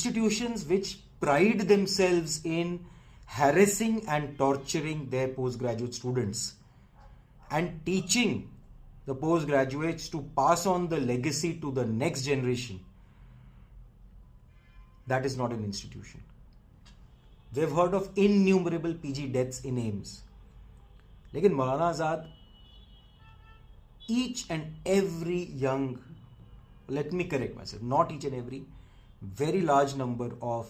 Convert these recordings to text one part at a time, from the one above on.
institutions which pride themselves in harassing and torturing their postgraduate students and teaching the postgraduates to pass on the legacy to the next generation, that is not an institution. We've heard of innumerable PG deaths in AIIMS. लेकिन मौलाना आज़ाद, each and every young, let me correct myself, not each and every, very large number of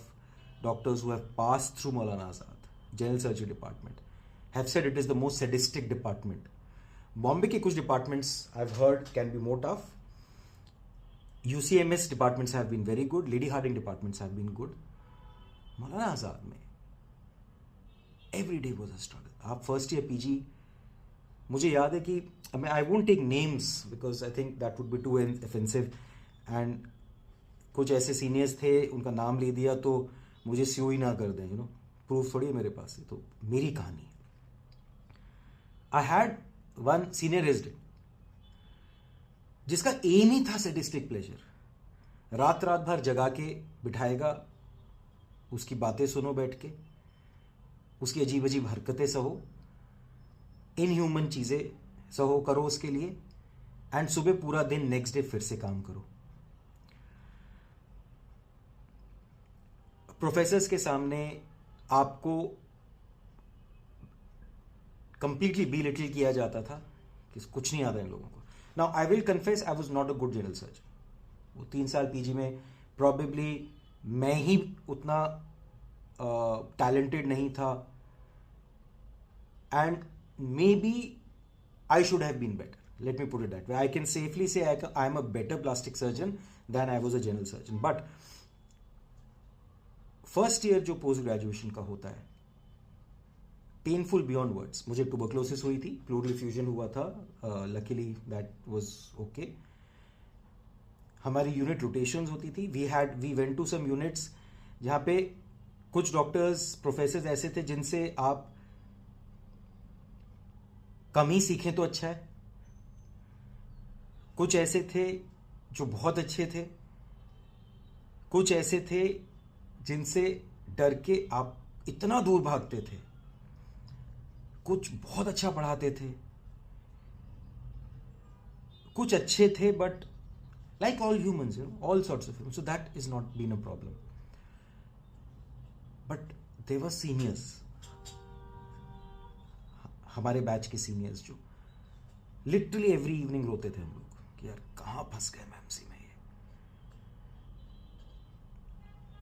doctors who have passed through Maulana Azad General Surgery Department have said it is the most sadistic department. Bombay के कुछ departments I've heard can be more tough. UCMS departments have been very good. Lady Harding departments have been good. Maulana Azad में every day was a struggle. आप first year PG, मुझे याद है कि I won't take names because I think that would be too offensive, and कुछ ऐसे seniors थे, उनका नाम ले दिया तो मुझे स्यू ही ना कर दें, यू नो, प्रूफ थोड़ी है मेरे पास है, तो मेरी कहानी. I had one senior resident जिसका एम ही था सैडिस्टिक प्लेजर. रात रात भर जगा के बिठाएगा, उसकी बातें सुनो बैठ के, उसकी अजीब अजीब हरकतें सहो, इनह्यूमन चीज़ें सहो करो उसके लिए, एंड सुबह पूरा दिन नेक्स्ट डे फिर से काम करो. प्रोफेसर्स के सामने आपको कंप्लीटली बी लिटिल किया जाता था कि कुछ नहीं आता इन लोगों को. Now I will confess, I was not a good general surgeon. वो 3 साल पीजी में प्रॉबेबली मैं ही उतना टैलेंटेड नहीं था, and maybe I should have been better. Let me put it that way. I can safely say I am a better plastic surgeon than I was a general surgeon. But first year जो post graduation का होता है, painful beyond words. मुझे tuberculosis हुई थी, pleural effusion हुआ था, luckily that was okay. हमारी यूनिट रोटेशंस होती थी. We went to some units जहां पे कुछ डॉक्टर्स प्रोफेसर्स ऐसे थे जिनसे आप कम ही सीखें तो अच्छा है. कुछ ऐसे थे जो बहुत अच्छे थे, कुछ ऐसे थे जिनसे डर के आप इतना दूर भागते थे. कुछ बहुत अच्छा पढ़ाते थे, कुछ अच्छे थे, but like all humans, you know, all sorts of humans. So that is not been a problem. But they were seniors, हमारे बैच के सीनियर्स जो लिटरली एवरी इवनिंग रोते थे हम लोग कि यार कहां फंस गए मैं.